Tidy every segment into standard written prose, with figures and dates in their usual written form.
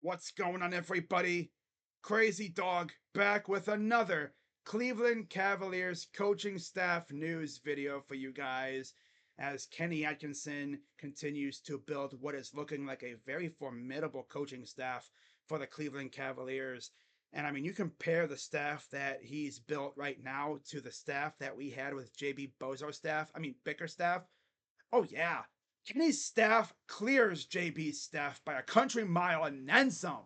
What's going on, everybody? Crazy Dog back with another Cleveland Cavaliers coaching staff news video for you guys as Kenny Atkinson continues to build what is looking like a very formidable coaching staff for the Cleveland Cavaliers. And I mean, you compare the staff that he's built right now to the staff that we had with JB Bozo's staff, Bicker staff. Oh, yeah. Kenny's staff clears JB's staff by a country mile and then some.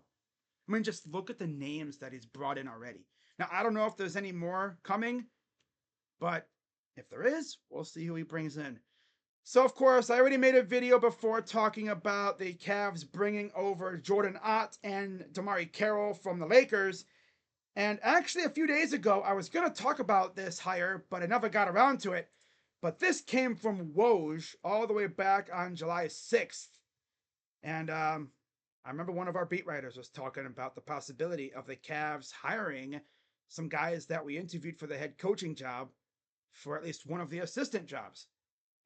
I mean, just look at the names that he's brought in already. Now, I don't know if there's any more coming, but if there is, we'll see who he brings in. So, of course, I already made a video before talking about the Cavs bringing over Jordan Ott and Damari Carroll from the Lakers. And actually, a few days ago, I was going to talk about this hire, but I never got around to it. But this came from Woj all the way back on July 6th. And I remember one of our beat writers was talking about the possibility of the Cavs hiring some guys that we interviewed for the head coaching job for at least one of the assistant jobs.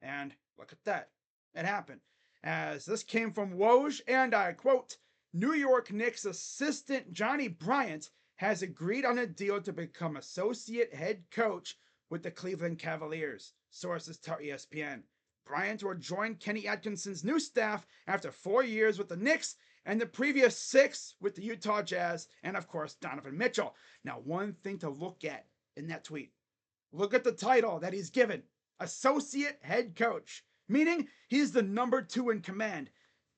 And look at that. It happened. As this came from Woj, and I quote, New York Knicks assistant Johnny Bryant has agreed on a deal to become associate head coach with the Cleveland Cavaliers, sources tell ESPN. Bryant will join Kenny Atkinson's new staff after 4 years with the Knicks and the previous 6 with the Utah Jazz and, of course, Donovan Mitchell. Now, one thing to look at in that tweet, look at the title that he's given, associate head coach, meaning he's the number 2 in command.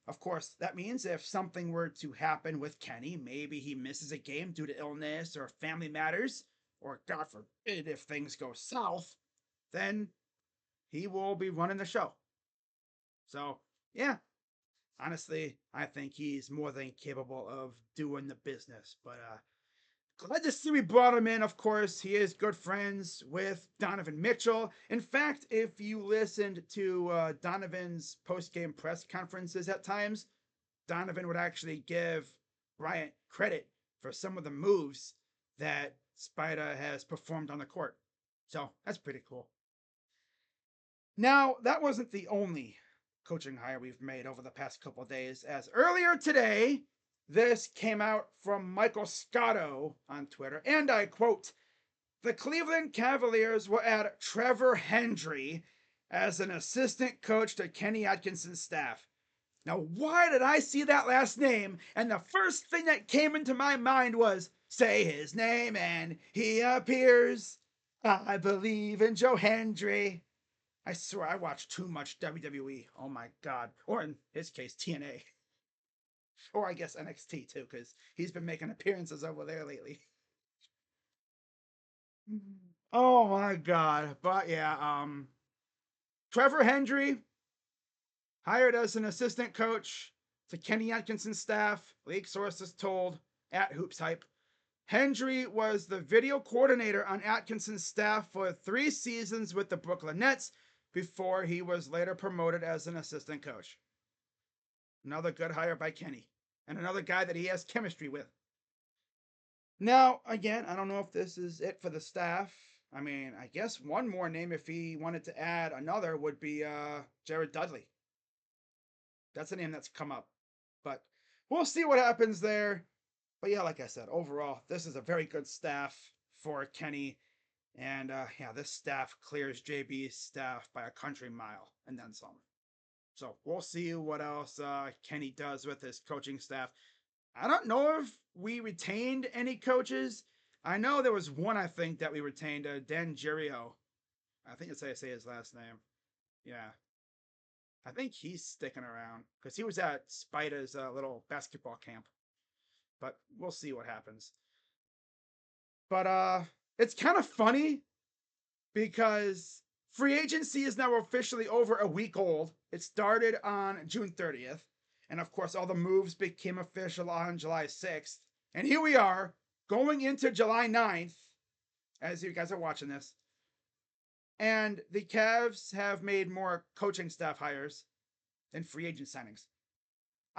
Of course, that means if something were to happen with Kenny, maybe he misses a game due to illness or family matters, or God forbid if things go south, then he will be running the show. So, yeah, honestly, I think he's more than capable of doing the business. But glad to see we brought him in. Of course, he is good friends with Donovan Mitchell. In fact, if you listened to Donovan's post-game press conferences at times, Donovan would actually give Bryant credit for some of the moves that Spida has performed on the court. So that's pretty cool. Now, that wasn't the only coaching hire we've made over the past couple of days, as earlier today, this came out from Michael Scotto on Twitter, and I quote, the Cleveland Cavaliers will add Trevor Hendry as an assistant coach to Kenny Atkinson's staff. Now, why did I see that last name? And the first thing that came into my mind was, say his name and he appears. I believe in Joe Hendry. I swear I watch too much WWE. Oh my God. Or in his case, TNA. Or I guess NXT too, because he's been making appearances over there lately. Oh my God. But yeah, Trevor Hendry hired as an assistant coach to Kenny Atkinson's staff, league sources told at Hoops Hype. Hendry was the video coordinator on Atkinson's staff for 3 seasons with the Brooklyn Nets before he was later promoted as an assistant coach. Another good hire by Kenny, and another guy that he has chemistry with. Now, again, I don't know if this is it for the staff. I mean, I guess one more name, if he wanted to add another, would be Jared Dudley. That's a name that's come up. But we'll see what happens there. But yeah, like I said, overall, this is a very good staff for Kenny. And yeah, this staff clears JB's staff by a country mile and then some. So we'll see what else Kenny does with his coaching staff. I don't know if we retained any coaches. I know there was one, I think, that we retained, Dan Girio. I think that's how you say his last name. Yeah. I think he's sticking around because he was at Spida's little basketball camp. But we'll see what happens. But it's kind of funny because free agency is now officially over a week old. It started on June 30th. And of course, all the moves became official on July 6th. And here we are going into July 9th, as you guys are watching this. And the Cavs have made more coaching staff hires than free agent signings.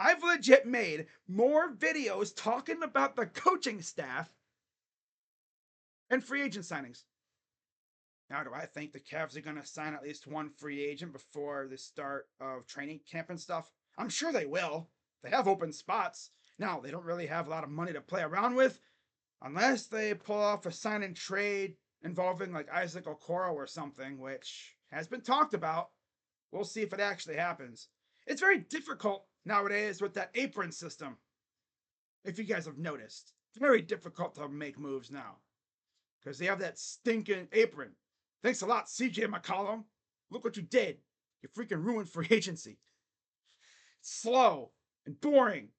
I've legit made more videos talking about the coaching staff and free agent signings. Now, do I think the Cavs are going to sign at least one free agent before the start of training camp and stuff? I'm sure they will. They have open spots. Now, they don't really have a lot of money to play around with unless they pull off a sign and trade involving like Isaac Okoro or something, which has been talked about. We'll see if it actually happens. It's very difficult nowadays with that apron system. If you guys have noticed, it's very difficult to make moves now because they have that stinking apron. Thanks a lot, CJ McCollum. Look what you did. You freaking ruined free agency. It's slow and boring.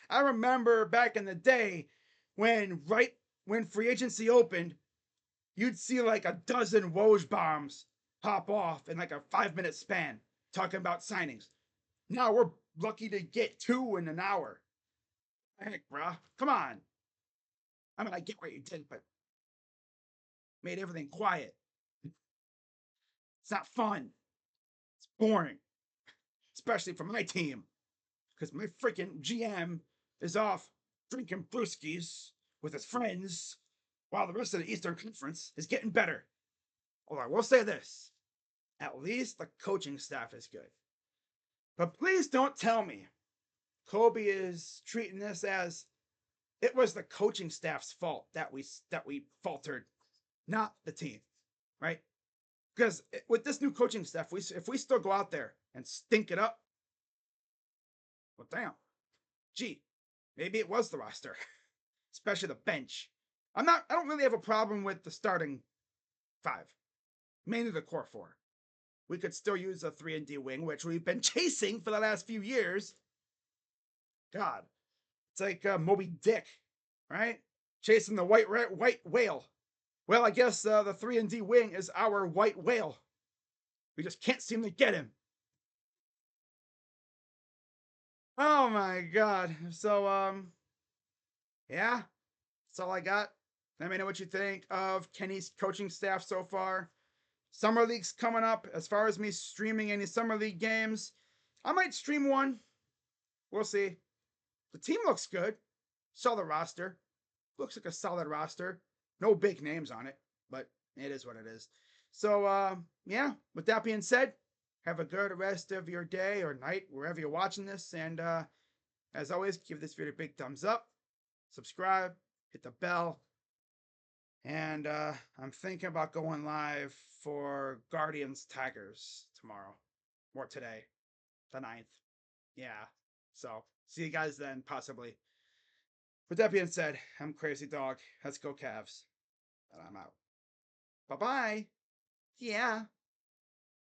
I remember back in the day when free agency opened, you'd see like a dozen Woj bombs pop off in like a 5 minute span talking about signings. Now we're lucky to get two in an hour. Heck, bruh. Come on. I mean, I get what you did, but made everything quiet. It's not fun. It's boring. Especially for my team. Because my freaking GM is off drinking brewskis with his friends while the rest of the Eastern Conference is getting better. Although I will say this, at least the coaching staff is good. But please don't tell me Kobe is treating this as it was the coaching staff's fault that we faltered, not the team, right? Because with this new coaching staff, if we still go out there and stink it up, well, damn, gee, maybe it was the roster, especially the bench. I don't really have a problem with the starting five, mainly the core four. We could still use a 3-and-D wing, which we've been chasing for the last few years. God, it's like Moby Dick, right? Chasing the white whale. Well, I guess the 3-and-D wing is our white whale. We just can't seem to get him. Oh my God. So, yeah, that's all I got. Let me know what you think of Kenny's coaching staff so far. Summer League's coming up. As far as me streaming any Summer League games, I might stream one. We'll see. The team looks good. Saw the roster. Looks like a solid roster. No big names on it, but it is what it is. So, yeah, with that being said, have a good rest of your day or night, wherever you're watching this. And as always, give this video a big thumbs up, subscribe, hit the bell. And I'm thinking about going live for Guardians Tigers tomorrow or today, the 9th. Yeah. So see you guys then, possibly. With that being said, I'm Crazy Dog. Let's go Cavs. And I'm out. Bye-bye. Yeah.